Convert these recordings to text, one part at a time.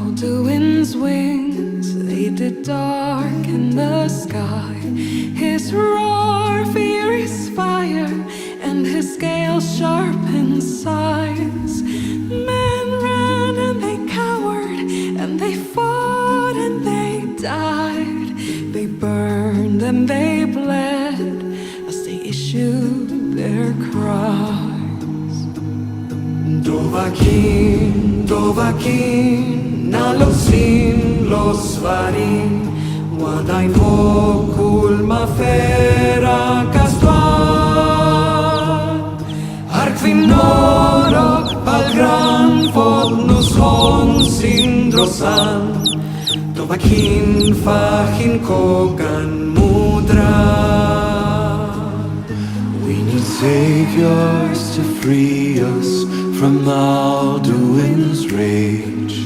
Alduin's wings, they did darken the sky. His roar, fierce fire, and his scale sharp in size. Men ran and they cowered, and they fought and they died. They burned and they bled as they issued their cries. Dovahkiin, Dovahkiin, nalosin los svarin. Wadain hokul mafera kastuan. Arkvin norok palgran fodnus hon sindrosan. Dovahkiin fahin kogan mudra. We need saviors to free us from Alduin's rage.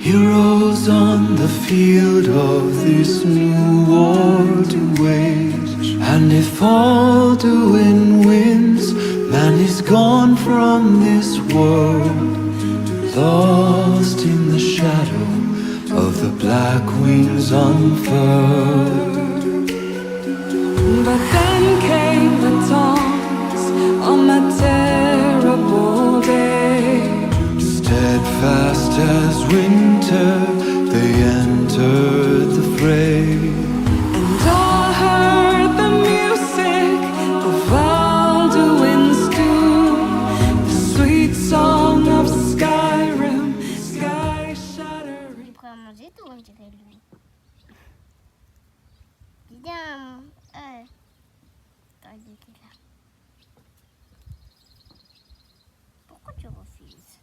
Heroes on the field of this new war to wage. And if Alduin wins, man is gone from this world, lost in the shadow of the black wings unfurled. But then came the taunts on that terrible day. Steadfast as winter, they entered the fray. And all heard the music of Alduin's doom, the sweet song of Skyrim, sky shattering. Il est prêt à manger tout, on dirait lui. Viens, t'as dit qu'il a. Pourquoi tu refuses?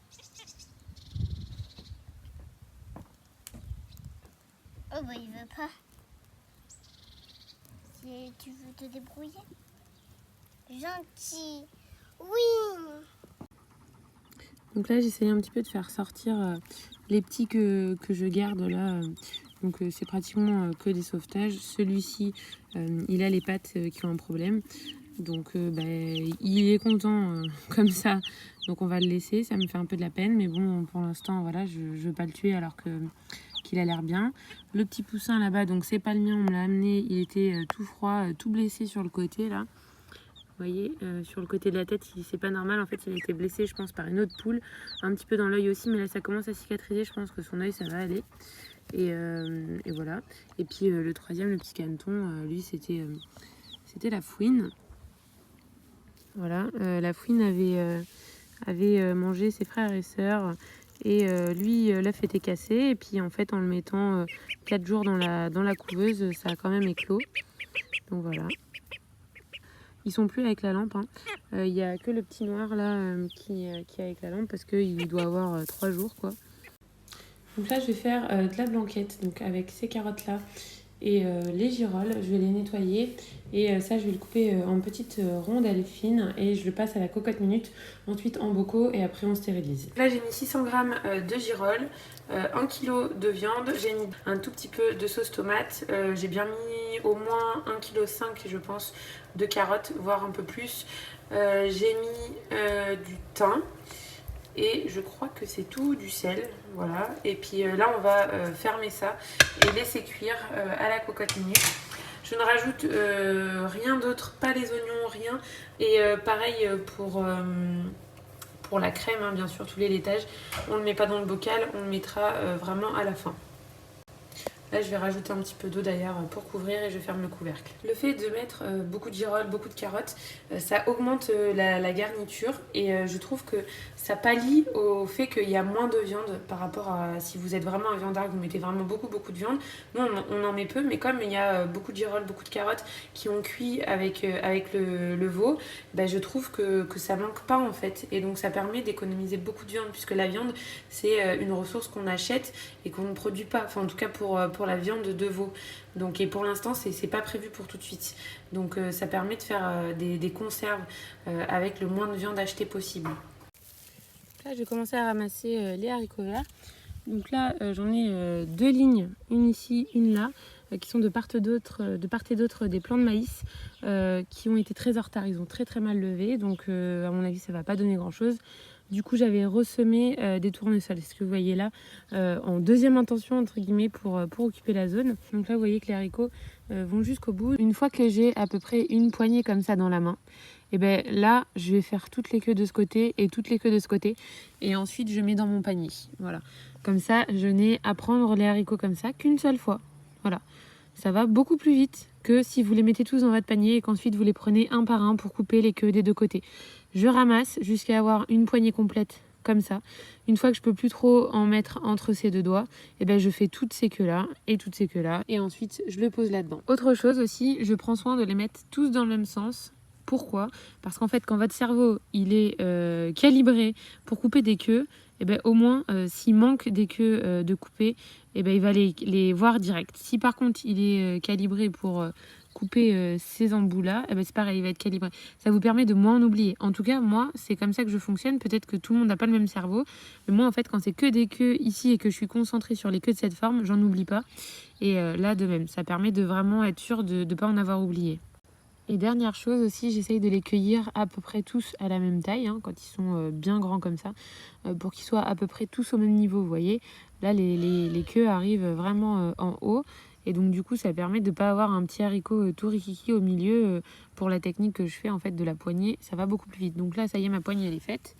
Oh bah il veut pas. Si tu veux te débrouiller. Gentil. Oui. Donc là j'essaye un petit peu de faire sortir les petits que je garde là. Donc c'est pratiquement que des sauvetages. Celui-ci il a les pattes qui ont un problème. Donc il est content comme ça. Donc on va le laisser. Ça me fait un peu de la peine. Mais bon pour l'instant voilà, je ne veux pas le tuer alors qu'il a l'air bien. Le petit poussin là-bas, donc c'est pas le mien, on me l'a amené. Il était tout froid, tout blessé sur le côté là. Vous voyez, sur le côté de la tête, c'est pas normal. En fait, il a été blessé, je pense, par une autre poule. Un petit peu dans l'œil aussi, mais là, ça commence à cicatriser. Je pense que son œil, ça va aller. Et voilà. Et puis, le troisième, le petit caneton, lui, c'était la fouine. Voilà, la fouine avait mangé ses frères et sœurs. Et lui, l'œuf était cassé. Et puis, en fait, en le mettant 4 jours dans la couveuse, ça a quand même éclos. Donc, voilà. Ils sont plus avec la lampe. Il n'y a que le petit noir là qui est avec la lampe parce qu'il doit avoir 3 jours quoi. Donc là je vais faire de la blanquette donc avec ces carottes là et les girolles. Je vais les nettoyer et ça je vais le couper en petites rondelles fines et je le passe à la cocotte minute. Ensuite en bocaux et après on stérilise. Là j'ai mis 600 g de girolles, 1 kg de viande, j'ai mis un tout petit peu de sauce tomate, j'ai bien mis au moins 1,5 kg je pense de carottes, voire un peu plus. J'ai mis du thym et je crois que c'est tout, du sel, voilà. Et puis là on va fermer ça et laisser cuire à la cocotte minute. Je ne rajoute rien d'autre, pas les oignons, rien. Et pareil pour la crème, hein, bien sûr, tous les laitages. On ne le met pas dans le bocal, on le mettra vraiment à la fin. Là, je vais rajouter un petit peu d'eau d'ailleurs pour couvrir et je ferme le couvercle. Le fait de mettre beaucoup de girolles, beaucoup de carottes, ça augmente la garniture et je trouve que ça pallie au fait qu'il y a moins de viande par rapport à si vous êtes vraiment un viandard, vous mettez vraiment beaucoup de viande. Nous, on en met peu, mais comme il y a beaucoup de girolles, beaucoup de carottes qui ont cuit avec le veau, bah, je trouve que ça manque pas en fait. Et donc ça permet d'économiser beaucoup de viande puisque la viande, c'est une ressource qu'on achète et qu'on ne produit pas. Enfin, en tout cas pour la viande de veau. Donc, et pour l'instant, c'est pas prévu pour tout de suite. Donc ça permet de faire des conserves avec le moins de viande achetée possible. Là, je vais commencer à ramasser les haricots verts. Donc là, j'en ai 2 lignes, une ici, une là, qui sont de part et d'autre des plants de maïs qui ont été très en retard. Ils ont très mal levé, donc à mon avis, ça va pas donner grand chose. Du coup, j'avais ressemé des tournesols, ce que vous voyez là, en deuxième intention, entre guillemets, pour occuper la zone. Donc là, vous voyez que les haricots vont jusqu'au bout. Une fois que j'ai à peu près une poignée comme ça dans la main, et ben là, je vais faire toutes les queues de ce côté et toutes les queues de ce côté. Et ensuite, je mets dans mon panier. Voilà. Comme ça, je n'ai à prendre les haricots comme ça qu'une seule fois. Voilà. Ça va beaucoup plus vite que si vous les mettez tous dans votre panier et qu'ensuite vous les prenez un par un pour couper les queues des deux côtés. Je ramasse jusqu'à avoir une poignée complète comme ça. Une fois que je peux plus trop en mettre entre ces deux doigts, et ben je fais toutes ces queues là et toutes ces queues là et ensuite je le pose là-dedans. Autre chose aussi, je prends soin de les mettre tous dans le même sens. Pourquoi ? Parce qu'en fait, quand votre cerveau il est calibré pour couper des queues, et ben au moins s'il manque des queues de couper, et ben il va les voir direct. Si par contre il est calibré pour couper ces embouts là, et ben c'est pareil, il va être calibré. Ça vous permet de moins en oublier. En tout cas, moi, c'est comme ça que je fonctionne. Peut-être que tout le monde n'a pas le même cerveau, mais moi en fait, quand c'est que des queues ici et que je suis concentrée sur les queues de cette forme, j'en oublie pas. Et là de même, ça permet de vraiment être sûr de ne pas en avoir oublié. Et dernière chose aussi, j'essaye de les cueillir à peu près tous à la même taille, hein, quand ils sont bien grands comme ça, pour qu'ils soient à peu près tous au même niveau, vous voyez. Là, les queues arrivent vraiment en haut, et donc du coup, ça permet de ne pas avoir un petit haricot tout rikiki au milieu. Pour la technique que je fais en fait de la poignée, ça va beaucoup plus vite. Donc là, ça y est, ma poignée elle est faite.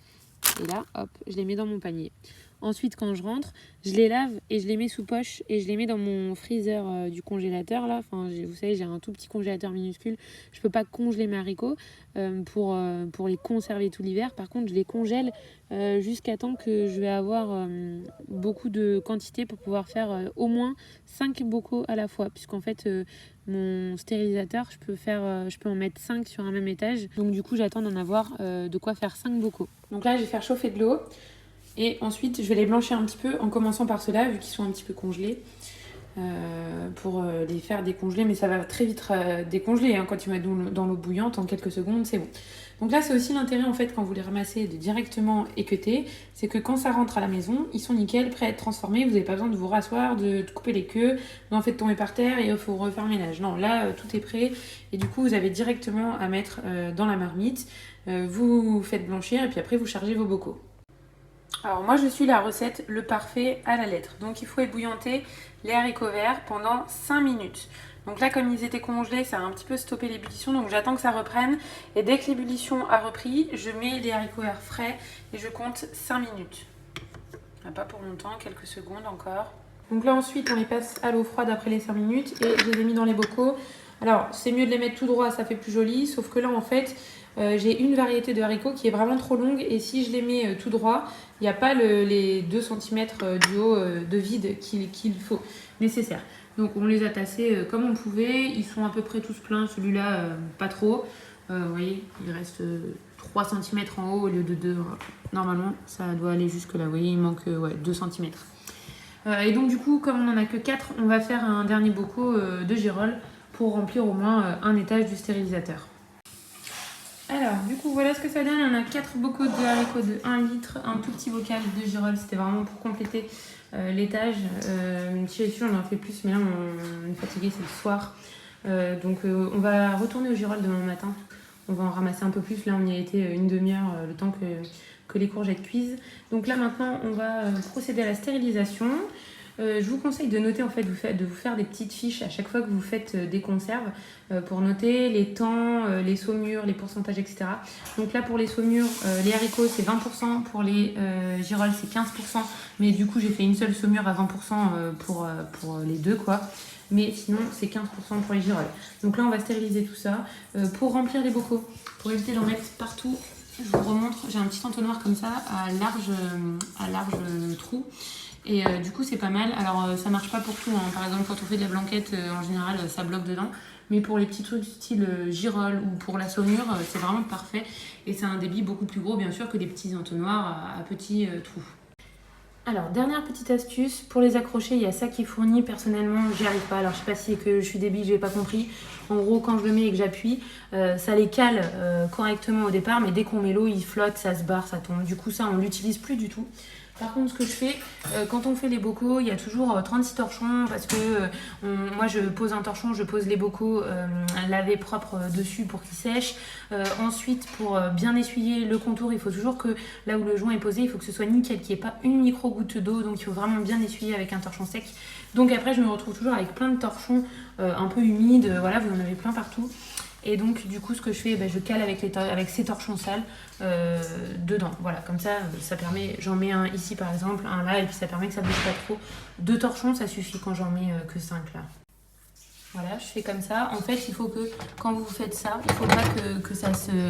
Et là, hop, je les mets dans mon panier. Ensuite, quand je rentre, je les lave et je les mets sous poche et je les mets dans mon freezer du congélateur là. Enfin, vous savez, j'ai un tout petit congélateur minuscule. Je peux pas congeler mes haricots pour les conserver tout l'hiver. Par contre, je les congèle jusqu'à temps que je vais avoir beaucoup de quantité pour pouvoir faire au moins 5 bocaux à la fois. Puisqu'en fait, mon stérilisateur, je peux en mettre 5 sur un même étage. Donc du coup, j'attends d'en avoir de quoi faire 5 bocaux. Donc là, je vais faire chauffer de l'eau. Et ensuite, je vais les blanchir un petit peu en commençant par ceux-là, vu qu'ils sont un petit peu congelés, pour les faire décongeler. Mais ça va très vite décongeler, hein, quand tu mets dans l'eau bouillante, en quelques secondes, c'est bon. Donc là, c'est aussi l'intérêt, en fait, quand vous les ramassez de directement équeuter, c'est que quand ça rentre à la maison, ils sont nickel, prêts à être transformés. Vous n'avez pas besoin de vous rasseoir, de couper les queues, d'en fait tomber par terre et il faut refaire le ménage. Non, là, tout est prêt. Et du coup, vous avez directement à mettre dans la marmite. Vous faites blanchir et puis après, vous chargez vos bocaux. Alors moi je suis la recette le parfait à la lettre. Donc il faut ébouillanter les haricots verts pendant 5 minutes. Donc là comme ils étaient congelés, ça a un petit peu stoppé l'ébullition. Donc j'attends que ça reprenne. Et dès que l'ébullition a repris, je mets les haricots verts frais et je compte 5 minutes. Pas pour longtemps, quelques secondes encore. Donc là ensuite on les passe à l'eau froide après les 5 minutes et je les ai mis dans les bocaux. Alors c'est mieux de les mettre tout droit, ça fait plus joli. Sauf que là en fait... j'ai une variété de haricots qui est vraiment trop longue et si je les mets tout droit, il n'y a pas les 2 cm du haut de vide qu'il faut, nécessaire. Donc on les a tassés comme on pouvait, ils sont à peu près tous pleins, celui-là pas trop. Vous voyez, il reste 3 cm en haut au lieu de 2. Normalement, ça doit aller jusque là, vous voyez, il manque 2 cm. Et donc du coup, comme on n'en a que 4, on va faire un dernier bocaux de girolles pour remplir au moins un étage du stérilisateur. Alors, du coup, voilà ce que ça donne. On a 4 bocaux de haricots de 1 litre, un tout petit bocal de girolles. C'était vraiment pour compléter l'étage. Si j'en ai fait plus, mais là, on est fatigué, c'est le soir. Donc, on va retourner aux girolles demain matin. On va en ramasser un peu plus. Là, on y a été une demi-heure, le temps que les courgettes cuisent. Donc là, maintenant, on va procéder à la stérilisation. Je vous conseille de noter, en fait, de vous faire des petites fiches à chaque fois que vous faites des conserves pour noter les temps, les saumures, les pourcentages, etc. Donc là, pour les saumures, les haricots, c'est 20%, pour les girolles, c'est 15%. Mais du coup, j'ai fait une seule saumure à 20% pour les deux, quoi. Mais sinon, c'est 15% pour les girolles. Donc là, on va stériliser tout ça pour remplir les bocaux. Pour éviter d'en mettre partout, je vous remontre, j'ai un petit entonnoir comme ça, à large trou. Et du coup, c'est pas mal. Alors, ça marche pas pour tout, hein. Par exemple, quand on fait de la blanquette, en général, ça bloque dedans. Mais pour les petits trucs style girole ou pour la saumure, c'est vraiment parfait. Et c'est un débit beaucoup plus gros, bien sûr, que des petits entonnoirs à petits trous. Alors, dernière petite astuce, pour les accrocher, il y a ça qui est fourni. Personnellement, j'y arrive pas. Alors, je sais pas si c'est que je suis débile, j'ai pas compris. En gros, quand je le mets et que j'appuie, ça les cale correctement au départ. Mais dès qu'on met l'eau, il flotte, ça se barre, ça tombe. Du coup, ça, on l'utilise plus du tout. Par contre, ce que je fais, quand on fait les bocaux, il y a toujours 36 torchons parce que moi je pose un torchon, je pose les bocaux lavés propres dessus pour qu'ils sèchent. Ensuite, pour bien essuyer le contour, il faut toujours que là où le joint est posé, il faut que ce soit nickel, qu'il n'y ait pas une micro-goutte d'eau, donc il faut vraiment bien essuyer avec un torchon sec. Donc après, je me retrouve toujours avec plein de torchons un peu humides, voilà, vous en avez plein partout. Et donc du coup ce que je fais, je cale avec ces torchons sales dedans. Voilà, comme ça, ça permet, j'en mets un ici par exemple, un là, et puis ça permet que ça bouge pas trop. 2 torchons, ça suffit quand j'en mets que 5 là. Voilà, je fais comme ça. En fait, il faut que quand vous faites ça, il ne faut pas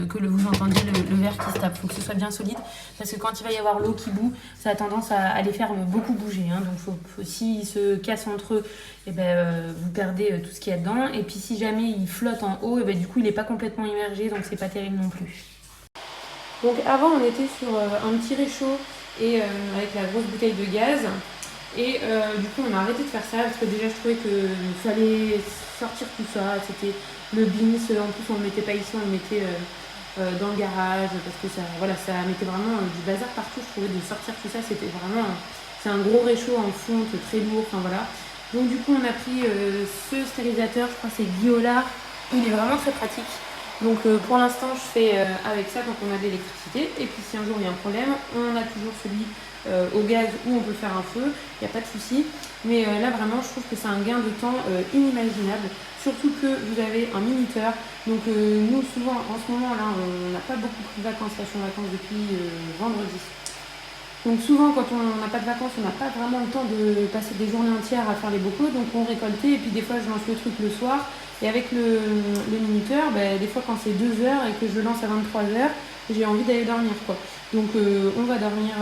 que vous entendiez le verre qui se tape. Il faut que ce soit bien solide parce que quand il va y avoir l'eau qui bout, ça a tendance à les faire beaucoup bouger. Hein. Donc, s'ils se cassent entre eux, vous perdez tout ce qu'il y a dedans. Et puis, si jamais il flotte en haut, du coup, il n'est pas complètement immergé, donc c'est pas terrible non plus. Donc, avant, on était sur un petit réchaud et avec la grosse bouteille de gaz. Et du coup on a arrêté de faire ça parce que déjà je trouvais qu'il fallait sortir tout ça, c'était le bins, en plus on ne le mettait pas ici, on le mettait dans le garage parce que ça mettait vraiment du bazar partout, je trouvais de sortir tout ça, c'est un gros réchaud en fonte très lourd, enfin voilà. Donc du coup on a pris ce stérilisateur, je crois que c'est Guiola, il est vraiment très pratique. Donc pour l'instant je fais avec ça quand on a de l'électricité et puis si un jour il y a un problème, on a toujours celui au gaz où on peut faire un feu, il n'y a pas de souci. Mais là vraiment je trouve que c'est un gain de temps inimaginable, surtout que vous avez un minuteur. Donc nous souvent en ce moment là on n'a pas beaucoup pris de vacances, là je suis en vacances depuis vendredi. Donc souvent quand on n'a pas de vacances, on n'a pas vraiment le temps de passer des journées entières à faire les bocaux, donc on récoltait et puis des fois je lance le truc le soir. Et avec le minuteur, des fois quand c'est 2 heures et que je lance à 23 heures, j'ai envie d'aller dormir quoi. Donc on va dormir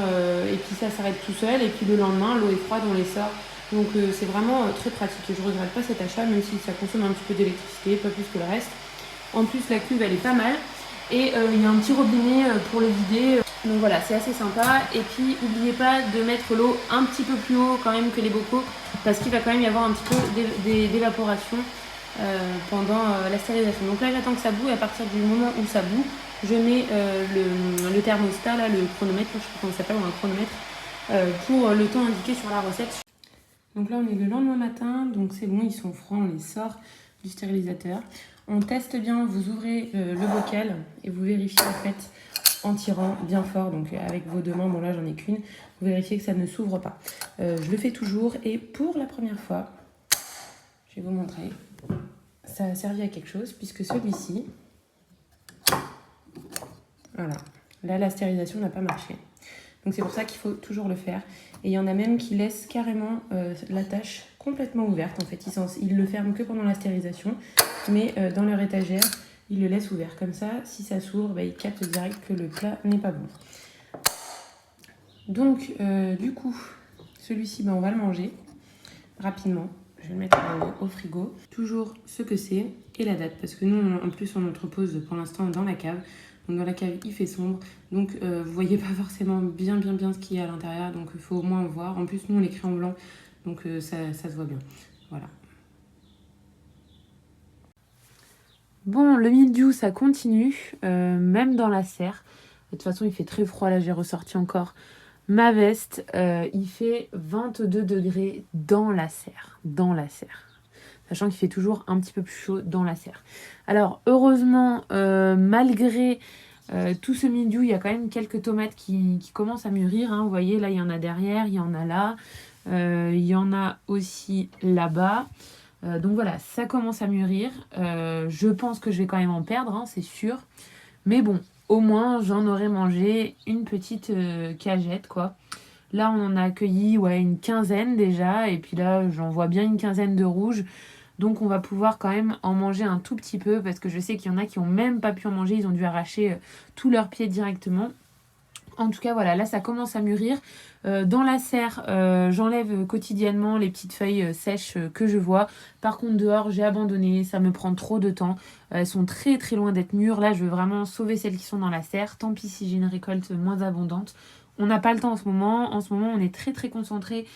et puis ça s'arrête tout seul et puis le lendemain l'eau est froide, on les sort. Donc c'est vraiment très pratique et je ne regrette pas cet achat même si ça consomme un petit peu d'électricité, pas plus que le reste. En plus la cuve elle est pas mal et il y a un petit robinet pour le vider. Donc voilà, c'est assez sympa. Et puis n'oubliez pas de mettre l'eau un petit peu plus haut quand même que les bocaux parce qu'il va quand même y avoir un petit peu d'évaporation pendant la stérilisation. Donc là j'attends que ça boue et à partir du moment où ça boue, je mets le thermostat, là, le chronomètre, je sais pas comment ça s'appelle, ou un chronomètre, pour le temps indiqué sur la recette. Donc là on est le lendemain matin, donc c'est bon, ils sont froids, on les sort du stérilisateur. On teste bien, vous ouvrez le bocal et vous vérifiez en fait en tirant bien fort, donc avec vos 2 mains, bon là j'en ai qu'une, vous vérifiez que ça ne s'ouvre pas. Je le fais toujours et pour la première fois, je vais vous montrer, ça a servi à quelque chose puisque celui-ci, voilà, là la stérilisation n'a pas marché. Donc c'est pour ça qu'il faut toujours le faire. Et il y en a même qui laissent carrément la tâche complètement ouverte. En fait, ils le ferment que pendant la stérilisation, mais dans leur étagère, ils le laissent ouvert. Comme ça, si ça s'ouvre, ils captent direct que le plat n'est pas bon. Donc, du coup, celui-ci, on va le manger rapidement. Je vais le mettre au frigo. Toujours ce que c'est et la date. Parce que nous, en plus, on entrepose pour l'instant dans la cave. Donc dans la cave, il fait sombre. Donc vous voyez pas forcément bien ce qu'il y a à l'intérieur. Donc il faut au moins voir. En plus, nous, on l'écrit en blanc. Donc ça se voit bien. Voilà. Bon, le mildiou, ça continue. Même dans la serre. De toute façon, il fait très froid. Là, j'ai ressorti encore ma veste. Il fait 22 degrés dans la serre. Dans la serre. Sachant qu'il fait toujours un petit peu plus chaud dans la serre. Alors, heureusement, malgré tout ce mildiou, il y a quand même quelques tomates qui commencent à mûrir. Hein. Vous voyez, là, il y en a derrière, il y en a là. Il y en a aussi là-bas. Donc voilà, ça commence à mûrir. Je pense que je vais quand même en perdre, hein, c'est sûr. Mais bon, au moins, j'en aurais mangé une petite cagette, quoi. Là, on en a accueilli une quinzaine déjà. Et puis là, j'en vois bien une quinzaine de rouges. Donc on va pouvoir quand même en manger un tout petit peu parce que je sais qu'il y en a qui n'ont même pas pu en manger. Ils ont dû arracher tous leurs pieds directement. En tout cas, voilà, là ça commence à mûrir. Dans la serre, j'enlève quotidiennement les petites feuilles sèches que je vois. Par contre, dehors, j'ai abandonné. Ça me prend trop de temps. Elles sont très très loin d'être mûres. Là, je veux vraiment sauver celles qui sont dans la serre. Tant pis si j'ai une récolte moins abondante. On n'a pas le temps en ce moment. En ce moment, on est très très concentré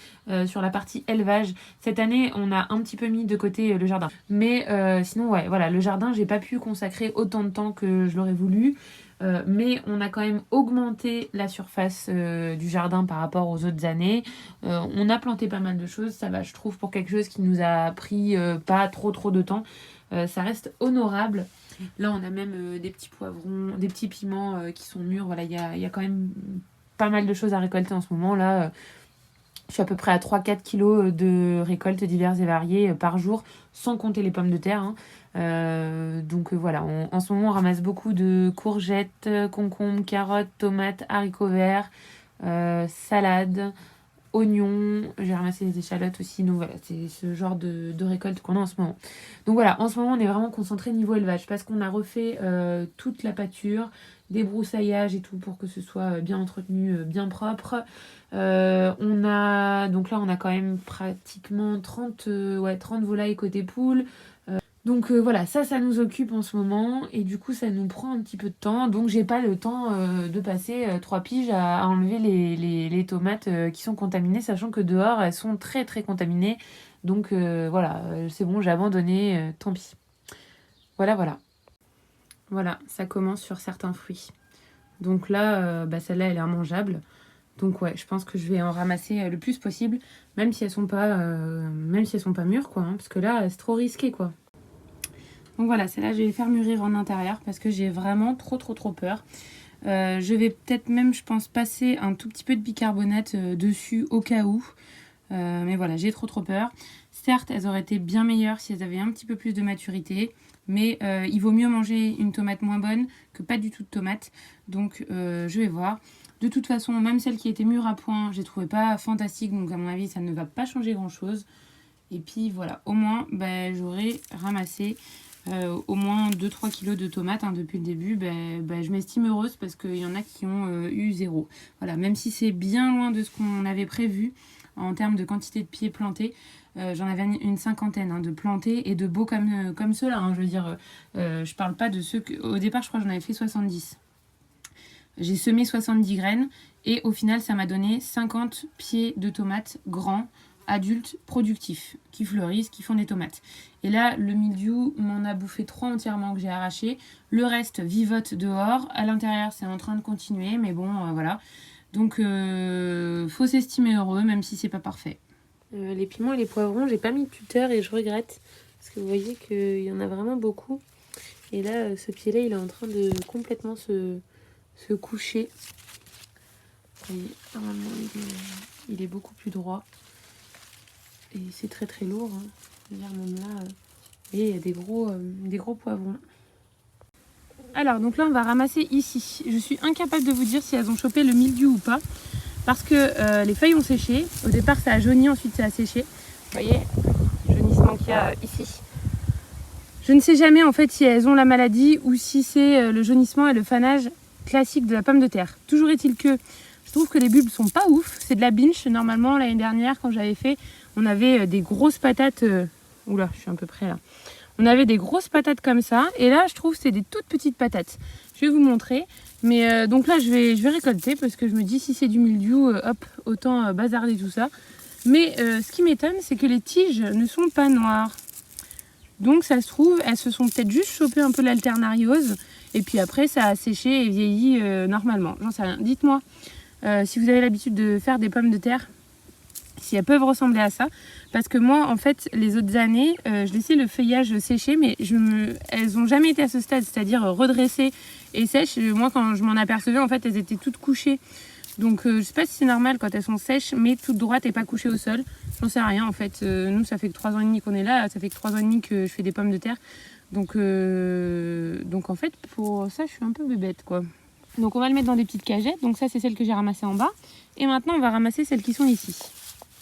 sur la partie élevage. Cette année, on a un petit peu mis de côté le jardin. Mais sinon, ouais, voilà, le jardin, j'ai pas pu consacrer autant de temps que je l'aurais voulu. mais on a quand même augmenté la surface du jardin par rapport aux autres années. On a planté pas mal de choses, ça va, je trouve, pour quelque chose qui nous a pris pas trop de temps. Ça reste honorable. Là, on a même des petits poivrons, des petits piments qui sont mûrs. Voilà, il y a quand même pas mal de choses à récolter en ce moment. Là, je suis à peu près à 3-4 kilos de récoltes diverses et variées par jour, sans compter les pommes de terre, hein. Donc voilà, en ce moment, on ramasse beaucoup de courgettes, concombres, carottes, tomates, haricots verts, salades, oignons. J'ai ramassé des échalotes aussi. Donc voilà, c'est ce genre de récolte qu'on a en ce moment. Donc voilà, en ce moment, on est vraiment concentré niveau élevage parce qu'on a refait toute la pâture, des broussailllages et tout pour que ce soit bien entretenu, bien propre. On a donc là on a quand même pratiquement 30 volailles côté poule. Donc voilà, ça nous occupe en ce moment et du coup ça nous prend un petit peu de temps. Donc j'ai pas le temps de passer 3 piges à enlever les tomates qui sont contaminées, sachant que dehors elles sont très contaminées. Donc voilà, c'est bon, j'ai abandonné, tant pis. Voilà. Voilà, ça commence sur certains fruits. Donc là, celle-là elle est immangeable. Donc ouais, je pense que je vais en ramasser le plus possible, même si elles sont pas mûres, quoi, hein, parce que là, c'est trop risqué, quoi. Donc voilà, celle-là, je vais les faire mûrir en intérieur parce que j'ai vraiment trop peur. Je vais peut-être même, je pense, passer un tout petit peu de bicarbonate dessus au cas où. Mais voilà, j'ai trop peur. Certes, elles auraient été bien meilleures si elles avaient un petit peu plus de maturité. Mais il vaut mieux manger une tomate moins bonne que pas du tout de tomate. Donc je vais voir. De toute façon, même celle qui était mûre à point, je les trouvais pas fantastique. Donc à mon avis, ça ne va pas changer grand-chose. Et puis voilà, au moins, j'aurai ramassé au moins 2-3 kilos de tomates depuis le début. Je m'estime heureuse parce qu'il y en a qui ont eu 0. Voilà, même si c'est bien loin de ce qu'on avait prévu en termes de quantité de pieds plantés. J'en avais une 50aine de plantés et de beaux comme ceux-là. Hein, je veux dire, je parle pas de ceux que... Au départ, je crois que j'en avais fait 70. J'ai semé 70 graines et au final, ça m'a donné 50 pieds de tomates grands, adultes, productifs, qui fleurissent, qui font des tomates. Et là, le mildiou m'en a bouffé 3 entièrement que j'ai arraché. Le reste vivote dehors. À l'intérieur, c'est en train de continuer, mais bon, voilà. Donc, faut s'estimer heureux, même si c'est pas parfait. Les piments et les poivrons, j'ai pas mis de tuteur et je regrette. Parce que vous voyez qu'il y en a vraiment beaucoup. Et là, ce pied-là, il est en train de complètement se coucher. Et normalement, il est beaucoup plus droit. Et c'est très lourd. Hein. C'est-à-dire même là, et il y a des gros poivrons. Alors, donc là, on va ramasser ici. Je suis incapable de vous dire si elles ont chopé le mildiou ou pas. Parce que les feuilles ont séché. Au départ, ça a jauni, ensuite ça a séché. Vous voyez, le jaunissement qu'il y a ici. Je ne sais jamais en fait si elles ont la maladie ou si c'est le jaunissement et le fanage classique de la pomme de terre. Toujours est-il que je trouve que les bulbes sont pas ouf. C'est de la binge. Normalement, l'année dernière, quand j'avais fait, on avait des grosses patates. Oula, je suis un peu près là. On avait des grosses patates comme ça. Et là, je trouve que c'est des toutes petites patates. Je vais vous montrer. Mais donc là, je vais récolter parce que je me dis si c'est du mildiou, hop, autant bazarder tout ça. Mais ce qui m'étonne, c'est que les tiges ne sont pas noires. Donc ça se trouve, elles se sont peut-être juste chopées un peu l'alternariose. Et puis après, ça a séché et vieilli normalement. J'en sais rien. Dites-moi si vous avez l'habitude de faire des pommes de terre, si elles peuvent ressembler à ça. Parce que moi, en fait, les autres années, je laissais le feuillage sécher, mais elles n'ont jamais été à ce stade, c'est-à-dire redressées et sèches. Moi, quand je m'en apercevais, en fait, elles étaient toutes couchées. Donc, je sais pas si c'est normal quand elles sont sèches, mais toutes droites et pas couchées au sol. J'en sais rien, en fait. Nous, ça fait que 3 ans et demi qu'on est là. Ça fait que 3 ans et demi que je fais des pommes de terre. Donc en fait, pour ça, je suis un peu bébête, quoi. Donc, on va le mettre dans des petites cagettes. Donc, ça, c'est celle que j'ai ramassée en bas. Et maintenant, on va ramasser celles qui sont ici.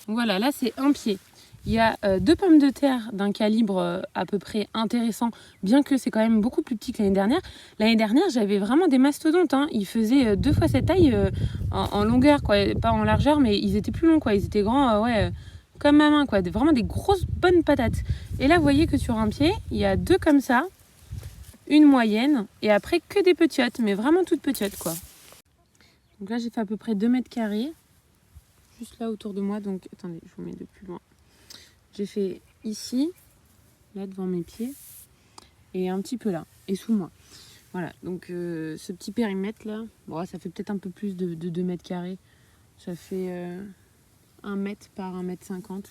Voilà, là, c'est un pied. Il y a 2 pommes de terre d'un calibre à peu près intéressant, bien que c'est quand même beaucoup plus petit que l'année dernière. L'année dernière, j'avais vraiment des mastodontes. Hein. Ils faisaient 2 fois cette taille en longueur, quoi. Pas en largeur, mais ils étaient plus longs, quoi. Ils étaient grands, comme ma main, quoi. Vraiment des grosses bonnes patates. Et là, vous voyez que sur un pied, il y a 2 comme ça, une moyenne, et après que des petiotes, mais vraiment toutes petiotes, quoi. Donc là, j'ai fait à peu près 2 mètres carrés, juste là autour de moi. Donc, attendez, je vous mets de plus loin. J'ai fait ici, là devant mes pieds, et un petit peu là, et sous moi. Voilà, donc ce petit périmètre là, bon, ça fait peut-être un peu plus de 2 mètres carrés. Ça fait 1 mètre par 1,50 m.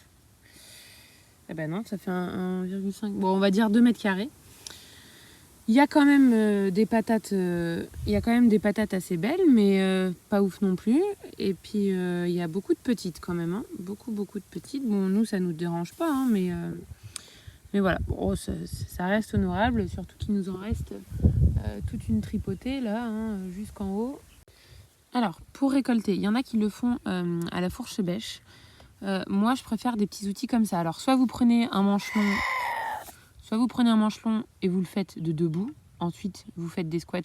Eh ben non, ça fait 1,5. Bon, on va dire 2 mètres carrés. Il y a quand même des patates. Il y a quand même des patates assez belles, mais pas ouf non plus. Et puis il y a beaucoup de petites quand même, hein. Beaucoup de petites. Bon, nous ça nous dérange pas, hein, mais voilà. Bon, ça reste honorable, surtout qu'il nous en reste toute une tripotée là, hein, jusqu'en haut. Alors, pour récolter, il y en a qui le font à la fourche bêche. Moi, je préfère des petits outils comme ça. Alors, soit vous prenez un manche long et vous le faites de debout. Ensuite, vous faites des squats,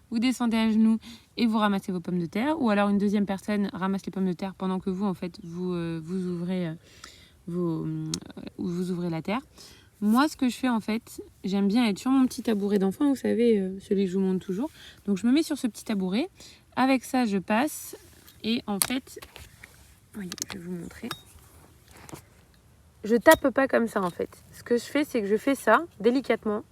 vous descendez à genoux et vous ramassez vos pommes de terre. Ou alors, une deuxième personne ramasse les pommes de terre pendant que vous, en fait, vous ouvrez la terre. Moi, ce que je fais, en fait, j'aime bien être sur mon petit tabouret d'enfant, vous savez, celui que je vous montre toujours. Donc, je me mets sur ce petit tabouret. Avec ça, je passe et en fait, oui, je vais vous montrer. Je tape pas comme ça en fait. Ce que je fais, c'est que je fais ça délicatement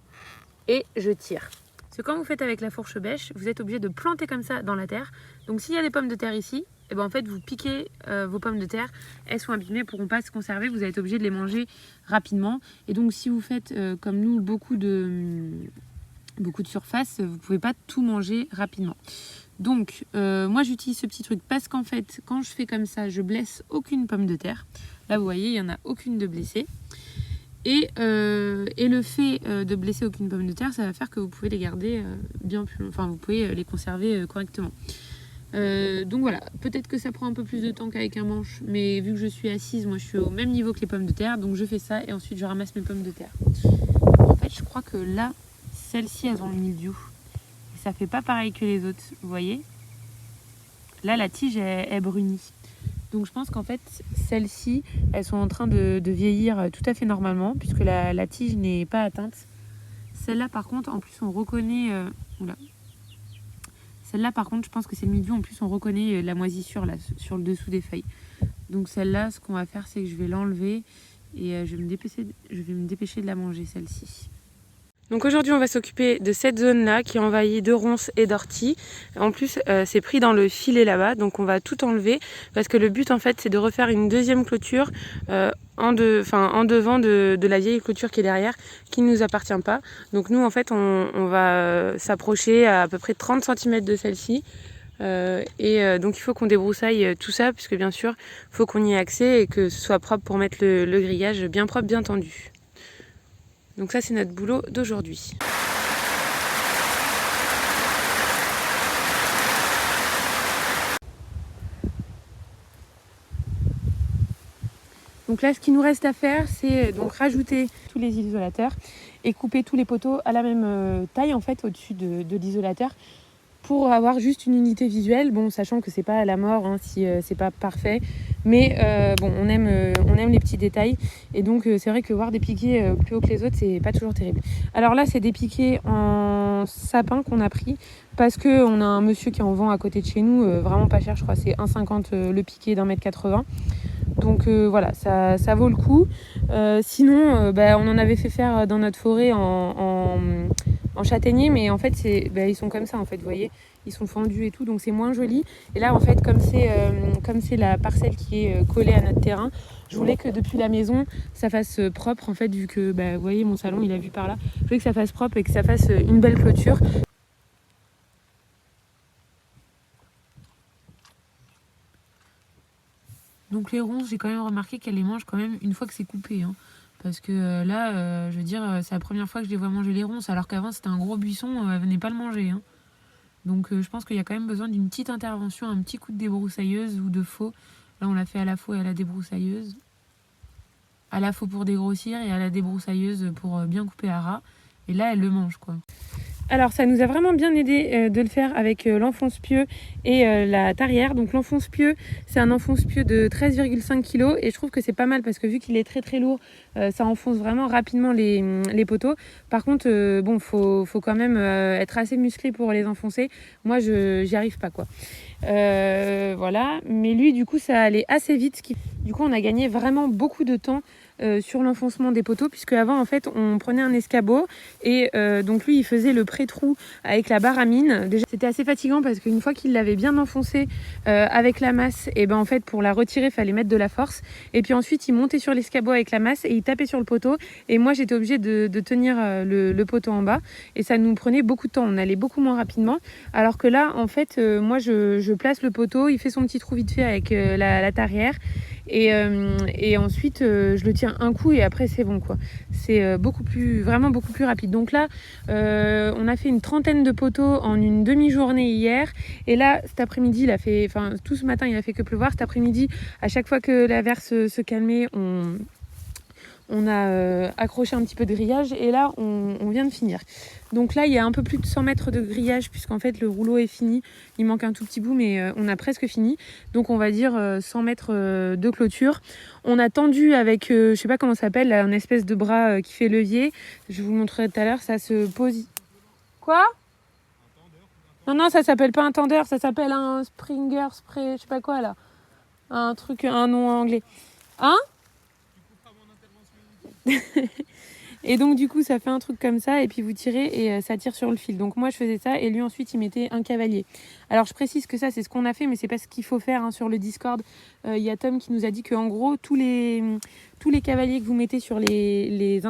et je tire. Parce que quand vous faites avec la fourche bêche, vous êtes obligé de planter comme ça dans la terre. Donc s'il y a des pommes de terre ici, et ben en fait vous piquez vos pommes de terre, elles sont abîmées, elles ne pourront pas se conserver, vous allez être obligé de les manger rapidement. Et donc si vous faites comme nous beaucoup de surface, vous ne pouvez pas tout manger rapidement. Donc moi j'utilise ce petit truc parce qu'en fait quand je fais comme ça je blesse aucune pomme de terre. Là vous voyez il n'y en a aucune de blessée. Et le fait de blesser aucune pomme de terre, ça va faire que vous pouvez les garder bien plus longtemps. Enfin vous pouvez les conserver correctement. Donc voilà, peut-être que ça prend un peu plus de temps qu'avec un manche, mais vu que je suis assise, moi je suis au même niveau que les pommes de terre, donc je fais ça et ensuite je ramasse mes pommes de terre. En fait je crois que là, celles-ci elles ont le mildiou. Ça fait pas pareil que les autres, vous voyez. Là la tige est brunit. Donc je pense qu'en fait celles-ci elles sont en train de vieillir tout à fait normalement puisque la tige n'est pas atteinte. Celle-là par contre en plus on reconnaît celle-là par contre je pense que c'est le mildiou, en plus on reconnaît la moisissure là sur le dessous des feuilles. Donc celle-là ce qu'on va faire c'est que je vais l'enlever et je vais me dépêcher de la manger celle-ci. Donc aujourd'hui on va s'occuper de cette zone là qui est envahie de ronces et d'orties. En plus c'est pris dans le filet là-bas, donc on va tout enlever parce que le but en fait c'est de refaire une deuxième clôture en devant de la vieille clôture qui est derrière, qui ne nous appartient pas. Donc nous en fait on va s'approcher à peu près 30 cm de celle-ci. Donc il faut qu'on débroussaille tout ça puisque bien sûr il faut qu'on y ait accès et que ce soit propre pour mettre le grillage bien propre, bien tendu. Donc ça c'est notre boulot d'aujourd'hui. Donc là ce qu'il nous reste à faire c'est donc rajouter tous les isolateurs et couper tous les poteaux à la même taille en fait au-dessus de l'isolateur pour avoir juste une unité visuelle, bon sachant que c'est pas à la mort hein, si c'est pas parfait, mais bon on aime les petits détails et donc c'est vrai que voir des piquets plus haut que les autres c'est pas toujours terrible. Alors là c'est des piquets en sapin qu'on a pris parce que on a un monsieur qui en vend à côté de chez nous, vraiment pas cher, je crois c'est 1,50 le piquet d'1,80 m. Donc voilà, ça vaut le coup. Sinon, on en avait fait faire dans notre forêt en châtaignier, mais en fait ils sont comme ça en fait, vous voyez, ils sont fendus et tout, donc c'est moins joli. Et là en fait comme c'est la parcelle qui est collée à notre terrain, je voulais que depuis la maison ça fasse propre en fait, vu que vous voyez mon salon il a vu par là, je voulais que ça fasse propre et que ça fasse une belle clôture. Donc les ronces, j'ai quand même remarqué qu'elles les mangent quand même une fois que c'est coupé, hein. Parce que là, je veux dire, c'est la première fois que je les vois manger les ronces, alors qu'avant c'était un gros buisson, elles venaient pas le manger, hein. Donc je pense qu'il y a quand même besoin d'une petite intervention, un petit coup de débroussailleuse ou de faux. Là on l'a fait à la faux et à la débroussailleuse. À la faux pour dégrossir et à la débroussailleuse pour bien couper à ras. Et là elle le mange quoi. Alors ça nous a vraiment bien aidé de le faire avec l'enfonce-pieu et la tarière. Donc l'enfonce-pieu, c'est un enfonce-pieu de 13,5 kg et je trouve que c'est pas mal parce que vu qu'il est très très lourd, ça enfonce vraiment rapidement les poteaux. Par contre, faut quand même être assez musclé pour les enfoncer. Moi, j'y arrive pas quoi. Voilà, mais lui du coup ça allait assez vite. Du coup on a gagné vraiment beaucoup de temps sur l'enfoncement des poteaux, puisque avant en fait on prenait un escabeau et donc lui il faisait le pré-trou avec la barre à mine. Déjà c'était assez fatigant parce qu'une fois qu'il l'avait bien enfoncé avec la masse, et ben en fait pour la retirer il fallait mettre de la force, et puis ensuite il montait sur l'escabeau avec la masse et il tapait sur le poteau, et moi j'étais obligée de tenir le poteau en bas, et ça nous prenait beaucoup de temps, on allait beaucoup moins rapidement, alors que là en fait moi je place le poteau, il fait son petit trou vite fait avec la tarière, et ensuite je le tiens un coup et après c'est bon quoi. C'est vraiment beaucoup plus rapide. Donc là on a fait une trentaine de poteaux en une demi-journée hier, et là cet après-midi il a fait, enfin tout ce matin il a fait que pleuvoir, cet après-midi à chaque fois que l'averse se calmait on a accroché un petit peu de grillage, et là on vient de finir. Donc là il y a un peu plus de 100 mètres de grillage, puisqu'en fait le rouleau est fini, il manque un tout petit bout, mais on a presque fini. Donc on va dire 100 mètres de clôture. On a tendu avec, je sais pas comment ça s'appelle, là, un espèce de bras qui fait levier. Je vous montrerai tout à l'heure, ça se pose... Quoi ? Non, ça s'appelle pas un tendeur, ça s'appelle un Springer, spray, je sais pas quoi là. Un truc, un nom anglais. Hein ? Et donc du coup ça fait un truc comme ça, et puis vous tirez et ça tire sur le fil. Donc moi je faisais ça, et lui ensuite il mettait un cavalier. Alors je précise que ça c'est ce qu'on a fait, mais c'est pas ce qu'il faut faire hein. Sur le Discord il y a Tom qui nous a dit que en gros tous les cavaliers que vous mettez sur les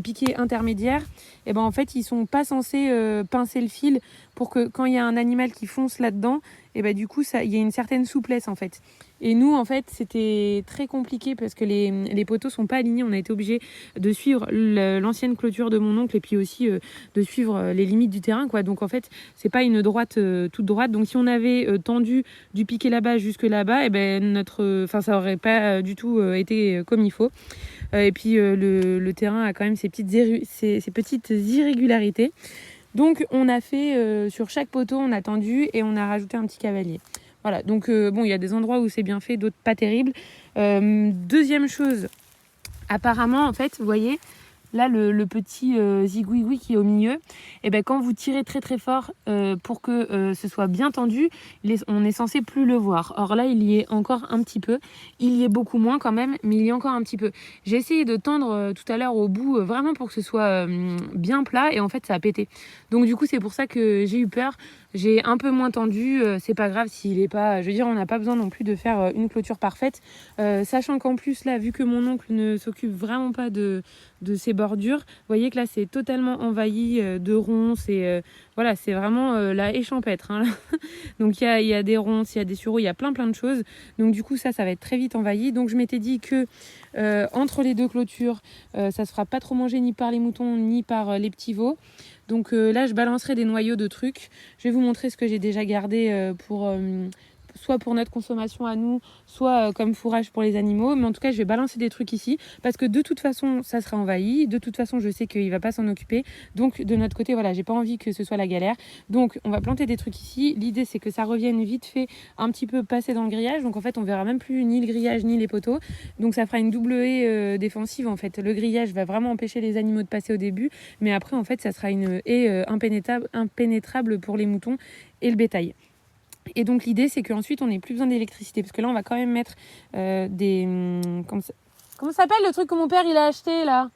piquets intermédiaires, et ben en fait ils sont pas censés pincer le fil, pour que quand il y a un animal qui fonce là-dedans, et ben du coup ça, il y a une certaine souplesse en fait. Et nous en fait c'était très compliqué parce que les poteaux sont pas alignés, on a été obligé de suivre l'ancienne clôture de mon oncle, et puis aussi de suivre les limites du terrain quoi. Donc en fait c'est pas une droite toute droite, donc si on avait tendu du piquet là-bas jusque là-bas, et ben ça aurait pas du tout été comme il faut. Et puis le terrain a quand même ses petites irrégularités. Donc on a fait sur chaque poteau, on a tendu et on a rajouté un petit cavalier. Voilà, donc bon, il y a des endroits où c'est bien fait, d'autres pas terribles. Deuxième chose, apparemment en fait, vous voyez, là le petit zigouigoui qui est au milieu, et ben quand vous tirez très très fort pour que ce soit bien tendu, on est censé plus le voir. Or là il y est encore un petit peu, il y est beaucoup moins quand même, mais il y est encore un petit peu. J'ai essayé de tendre tout à l'heure au bout vraiment pour que ce soit bien plat, et en fait ça a pété. Donc du coup c'est pour ça que j'ai eu peur. J'ai un peu moins tendu, c'est pas grave s'il est pas... Je veux dire, on n'a pas besoin non plus de faire une clôture parfaite. Sachant qu'en plus, là, vu que mon oncle ne s'occupe vraiment pas de ces bordures, vous voyez que là, c'est totalement envahi de ronces. Et voilà, c'est vraiment la haie champêtre. Hein, donc, il y a des ronces, il y a des sureaux, il y a plein de choses. Donc, du coup, ça va être très vite envahi. Donc, je m'étais dit que entre les deux clôtures, ça se fera pas trop manger ni par les moutons, ni par les petits veaux. Donc là, je balancerai des noyaux de trucs. Je vais vous montrer ce que j'ai déjà gardé soit pour notre consommation à nous, soit comme fourrage pour les animaux. Mais en tout cas, je vais balancer des trucs ici parce que de toute façon, ça sera envahi. De toute façon, je sais qu'il ne va pas s'en occuper. Donc de notre côté, voilà, j'ai pas envie que ce soit la galère. Donc on va planter des trucs ici. L'idée, c'est que ça revienne vite fait un petit peu passer dans le grillage. Donc en fait, on verra même plus ni le grillage ni les poteaux. Donc ça fera une double haie défensive en fait. Le grillage va vraiment empêcher les animaux de passer au début. Mais après, en fait, ça sera une haie impénétrable pour les moutons et le bétail. Et donc l'idée c'est qu'ensuite on n'ait plus besoin d'électricité, parce que là on va quand même mettre des... Comment ça s'appelle le truc que mon père il a acheté là ?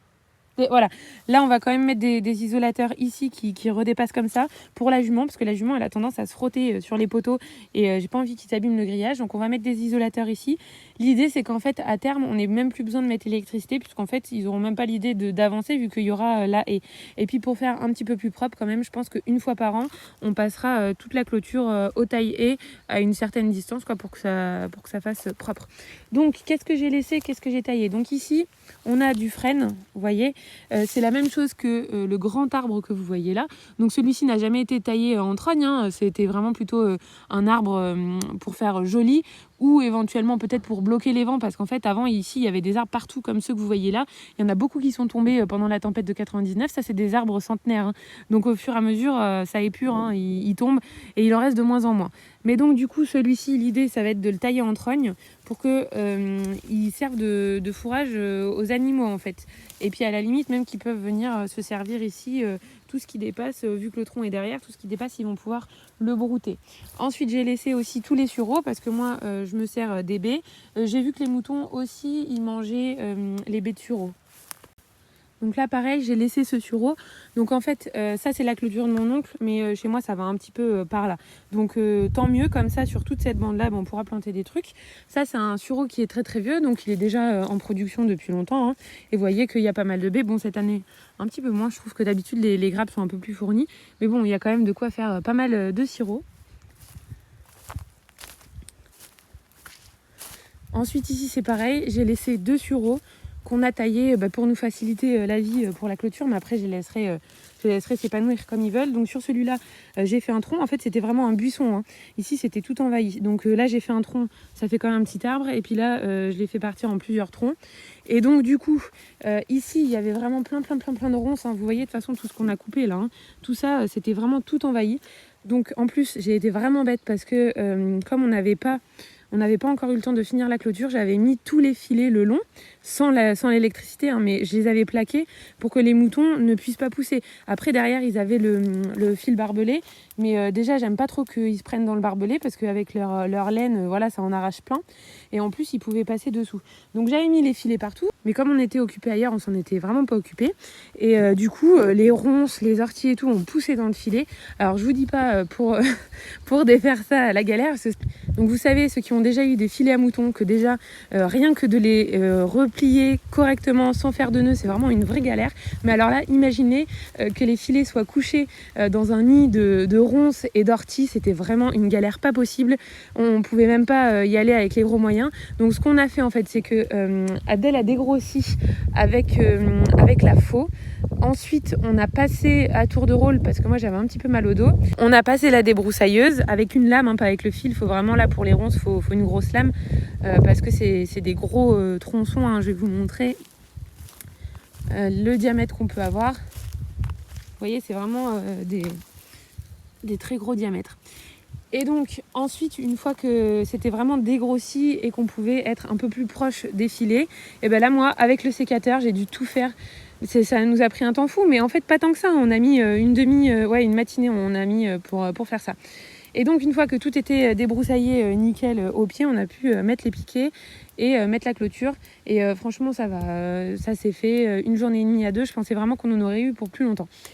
Voilà, là on va quand même mettre des isolateurs ici qui redépassent comme ça pour la jument, parce que la jument elle a tendance à se frotter sur les poteaux, et j'ai pas envie qu'ils s'abîment le grillage, donc on va mettre des isolateurs ici. L'idée c'est qu'en fait à terme on n'ait même plus besoin de mettre l'électricité, puisqu'en fait ils auront même pas l'idée d'avancer vu qu'il y aura la haie. Et puis pour faire un petit peu plus propre quand même, je pense qu'une fois par an on passera toute la clôture au taille-haie à une certaine distance quoi, pour que ça fasse propre. Donc qu'est-ce que j'ai laissé, qu'est-ce que j'ai taillé? Donc ici on a du frêne, vous voyez. C'est la même chose que le grand arbre que vous voyez là. Donc celui-ci n'a jamais été taillé en trogne, hein. C'était vraiment plutôt un arbre pour faire joli, ou éventuellement peut-être pour bloquer les vents, parce qu'en fait avant ici il y avait des arbres partout comme ceux que vous voyez là. Il y en a beaucoup qui sont tombés pendant la tempête de 99. Ça c'est des arbres centenaires, hein. Donc au fur et à mesure ça épure, hein. Il tombe et il en reste de moins en moins. Mais donc du coup celui-ci, l'idée ça va être de le tailler en trogne pour que il serve de fourrage aux animaux en fait. Et puis à la limite même qu'ils peuvent venir se servir ici tout ce qui dépasse, vu que le tronc est derrière, tout ce qui dépasse, ils vont pouvoir le brouter. Ensuite, j'ai laissé aussi tous les sureaux parce que moi, je me sers des baies. J'ai vu que les moutons aussi, ils mangeaient les baies de sureau. Donc là, pareil, j'ai laissé ce sureau. Donc en fait, ça, c'est la clôture de mon oncle, mais chez moi, ça va un petit peu par là. Donc tant mieux, comme ça, sur toute cette bande-là, on pourra planter des trucs. Ça, c'est un sureau qui est très très vieux, donc il est déjà en production depuis longtemps. Hein. Et vous voyez qu'il y a pas mal de baies. Bon, cette année, un petit peu moins. Je trouve que d'habitude, les grappes sont un peu plus fournies. Mais bon, il y a quand même de quoi faire pas mal de sirop. Ensuite, ici, c'est pareil. J'ai laissé 2 sureaux qu'on a taillés pour nous faciliter la vie pour la clôture. Mais après, je les laisserai s'épanouir comme ils veulent. Donc sur celui-là, j'ai fait un tronc. En fait, c'était vraiment un buisson. Hein. Ici, c'était tout envahi. Donc là, j'ai fait un tronc. Ça fait quand même un petit arbre. Et puis là, je l'ai fait partir en plusieurs troncs. Et donc, du coup, ici, il y avait vraiment plein de ronces. Hein. Vous voyez, de toute façon, tout ce qu'on a coupé là. Hein. Tout ça, c'était vraiment tout envahi. Donc, en plus, j'ai été vraiment bête parce que comme on n'avait pas encore eu le temps de finir la clôture. J'avais mis tous les filets le long, sans l'électricité, hein, mais je les avais plaqués pour que les moutons ne puissent pas pousser. Après, derrière, ils avaient le fil barbelé. Mais déjà, j'aime pas trop qu'ils se prennent dans le barbelé parce qu'avec leur laine, voilà, ça en arrache plein. Et en plus, ils pouvaient passer dessous. Donc, j'avais mis les filets partout. Mais comme on était occupé ailleurs, on s'en était vraiment pas occupé. Et du coup, les ronces, les orties et tout ont poussé dans le filet. Alors, je vous dis pas pour défaire ça la galère. Donc, vous savez, ceux qui ont déjà eu des filets à moutons, que déjà, rien que de les replier correctement sans faire de nœuds, c'est vraiment une vraie galère. Mais alors là, imaginez que les filets soient couchés dans un nid de ronces et d'orties. C'était vraiment une galère pas possible. On pouvait même pas y aller avec les gros moyens. Donc, ce qu'on a fait, en fait, c'est que Adèle a dégrossi avec la faux. Ensuite, on a passé à tour de rôle, parce que moi j'avais un petit peu mal au dos, on a passé la débroussailleuse avec une lame, hein, pas avec le fil. Il faut vraiment, là pour les ronces, faut une grosse lame, parce que c'est des gros tronçons, hein. Je vais vous montrer le diamètre qu'on peut avoir. Vous voyez, c'est vraiment des très gros diamètres. Et donc ensuite, une fois que c'était vraiment dégrossi et qu'on pouvait être un peu plus proche des filets, et ben là moi, avec le sécateur, j'ai dû tout faire. Ça nous a pris un temps fou, mais en fait pas tant que ça. On a mis une matinée, on a mis pour faire ça. Et donc une fois que tout était débroussaillé nickel au pied, on a pu mettre les piquets et mettre la clôture. Et franchement, ça va, ça s'est fait une journée et demie à deux. Je pensais vraiment qu'on en aurait eu pour plus longtemps.